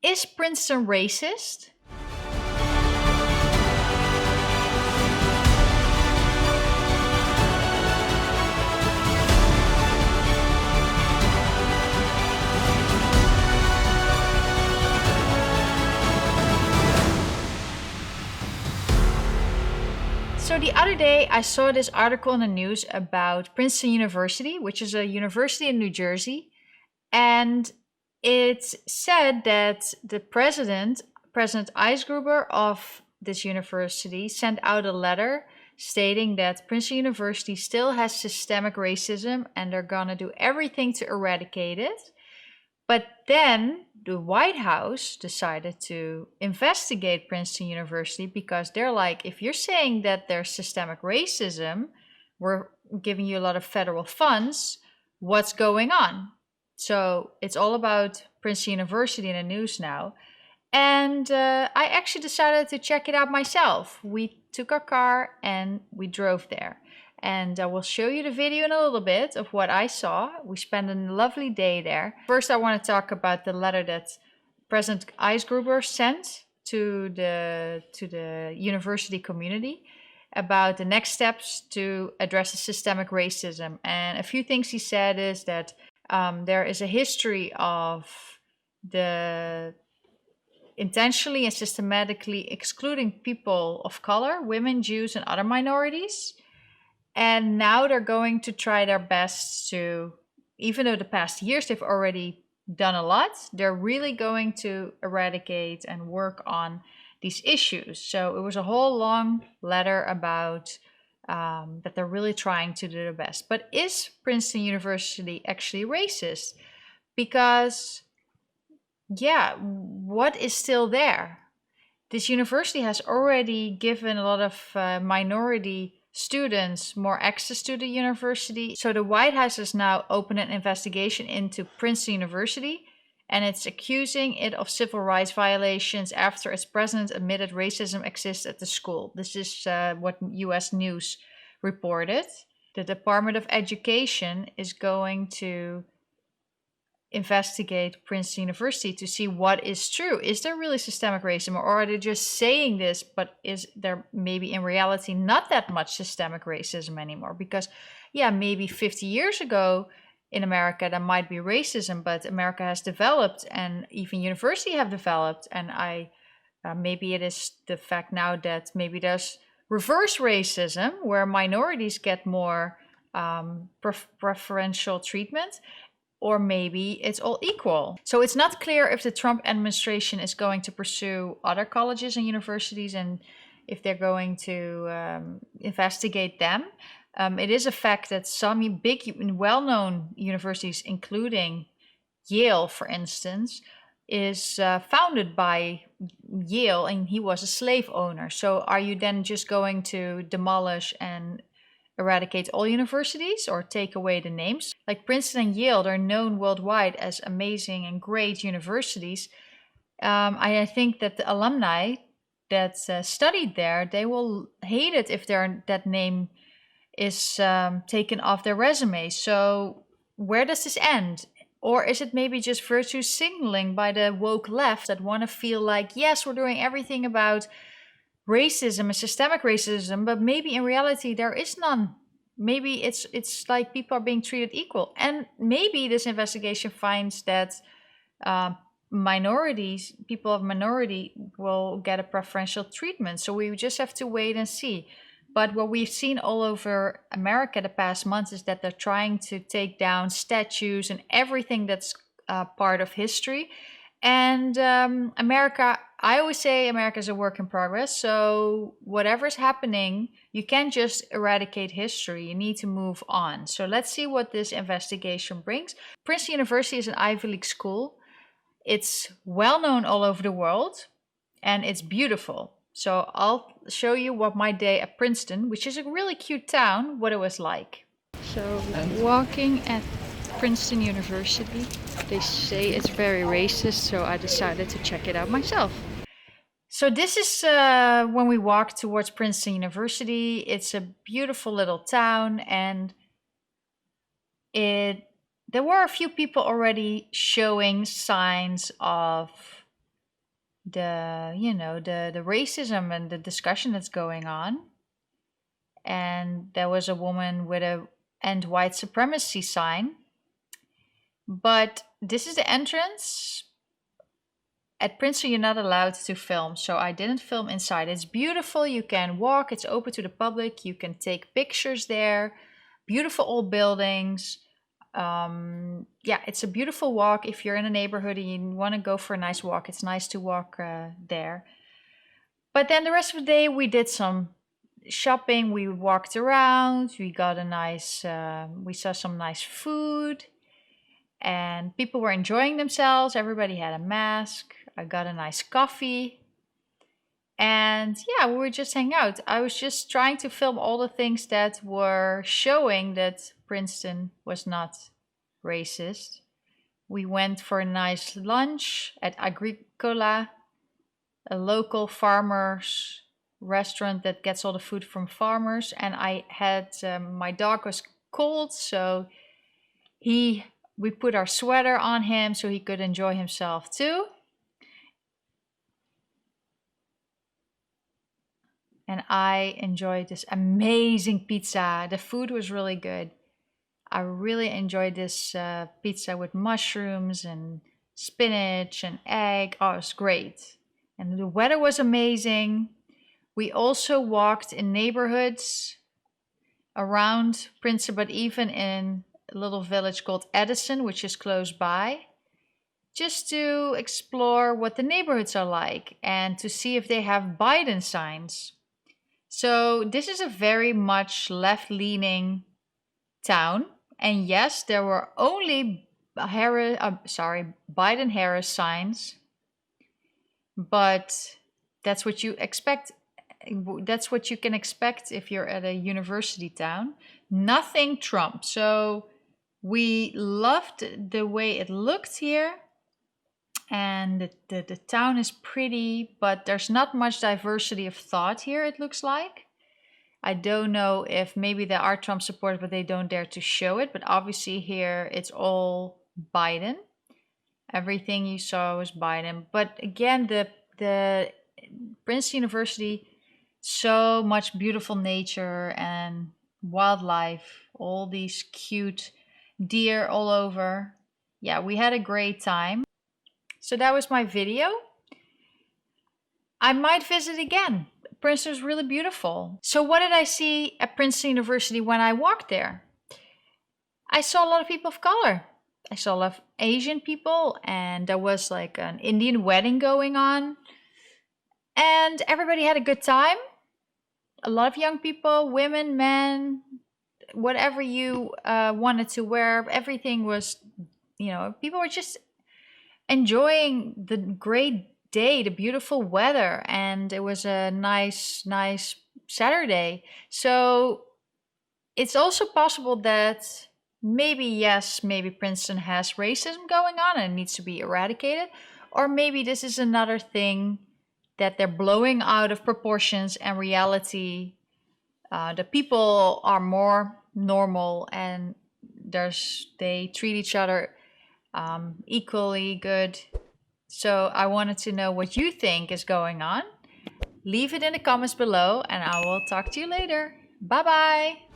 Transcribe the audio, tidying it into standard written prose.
Is Princeton racist? So the other day I saw this article in the news about Princeton University, which is a university in New Jersey, and it said that the President Eisgruber of this university, sent out a letter stating that Princeton University still has systemic racism and they're gonna do everything to eradicate it. But then the White House decided to investigate Princeton University because they're like, if you're saying that there's systemic racism, we're giving you a lot of federal funds, what's going on? So it's all about Princeton University in the news now. And I actually decided to check it out myself. We took our car and we drove there. And I will show you the video in a little bit of what I saw. We spent a lovely day there. First, I want to talk about the letter that President Eisgruber sent to the university community about the next steps to address the systemic racism. And a few things he said is that there is a history of the intentionally and systematically excluding people of color, women, Jews, and other minorities. And now they're going to try their best to, even though the past years they've already done a lot, they're really going to eradicate and work on these issues. So it was a whole long letter about that they're really trying to do their best. But is Princeton University actually racist? Because, yeah, what is still there? This university has already given a lot of minority students more access to the university. So the White House has now opened an investigation into Princeton University, and it's accusing it of civil rights violations after its president admitted racism exists at the school. This is what US News reported. The Department of Education is going to investigate Princeton University to see what is true. Is there really systemic racism, or are they just saying this, but is there maybe in reality not that much systemic racism anymore? Because, yeah, maybe 50 years ago in America there might be racism, but America has developed and even universities have developed, and maybe it is the fact now that maybe there's reverse racism where minorities get more preferential treatment. Or maybe it's all equal. So it's not clear if the Trump administration is going to pursue other colleges and universities and if they're going to investigate them. It is a fact that some big, well-known universities, including Yale, for instance, is founded by Yale, and he was a slave owner. So are you then just going to demolish and eradicate all universities or take away the names? Like Princeton and Yale, they're known worldwide as amazing and great universities. I think that the alumni that studied there, they will hate it if that name is taken off their resume. So where does this end? Or is it maybe just virtue signaling by the woke left that want to feel like, yes, we're doing everything about racism and systemic racism, but maybe in reality there is none. Maybe it's like people are being treated equal, and maybe this investigation finds that minorities, people of minority, will get a preferential treatment. So we just have to wait and see. But what we've seen all over America the past months is that they're trying to take down statues and everything that's part of history. And America, I always say America is a work in progress. So whatever's happening, you can't just eradicate history. You need to move on. So let's see what this investigation brings. Princeton University is an Ivy League school. It's well known all over the world and it's beautiful. So I'll show you what my day at Princeton, which is a really cute town, what it was like. So walking at Princeton University, they say it's very racist, so I decided to check it out myself. So this is when we walk towards Princeton University. It's a beautiful little town, and there were a few people already showing signs of the racism and the discussion that's going on. And there was a woman with a "End White Supremacy" sign. But this is the entrance. At Princeton, you're not allowed to film, so I didn't film inside. It's beautiful. You can walk. It's open to the public. You can take pictures there. Beautiful old buildings. Yeah, it's a beautiful walk. If you're in a neighborhood and you want to go for a nice walk, it's nice to walk there. But then the rest of the day, we did some shopping. We walked around. We got a nice. We saw some nice food, and people were enjoying themselves. Everybody had a mask. I got a nice coffee. And yeah, we were just hanging out. I was just trying to film all the things that were showing that Princeton was not racist. We went for a nice lunch at Agricola, a local farmers restaurant that gets all the food from farmers. And I had my dog was cold, so we put our sweater on him so he could enjoy himself too. And I enjoyed this amazing pizza. The food was really good. I really enjoyed this pizza with mushrooms and spinach and egg. Oh, it was great. And the weather was amazing. We also walked in neighborhoods around Princeton, but even in a little village called Edison, which is close by, just to explore what the neighborhoods are like and to see if they have Biden signs. So this is a very much left-leaning town. And yes, there were only Biden-Harris signs, but that's what you expect. That's what you can expect if you're at a university town. Nothing Trump. So we loved the way it looked here. And the town is pretty, but there's not much diversity of thought here, it looks like. I don't know if maybe there are Trump supporters, but they don't dare to show it. But obviously here it's all Biden. Everything you saw was Biden. But again, the Princeton University, so much beautiful nature and wildlife, all these cute deer all over. Yeah, we had a great time. So that was my video. I might visit again. Princeton is really beautiful. So what did I see at Princeton University when I walked there? I saw a lot of people of color. I saw a lot of Asian people, and there was like an Indian wedding going on. And everybody had a good time. A lot of young people, women, men, whatever you wanted to wear. Everything was, people were just enjoying the great day, the beautiful weather, and it was a nice Saturday. So it's also possible that maybe Princeton has racism going on and needs to be eradicated, or maybe this is another thing that they're blowing out of proportions and reality. The people are more normal and they treat each other equally good. So I wanted to know what you think is going on. Leave it in the comments below and I will talk to you later. Bye bye.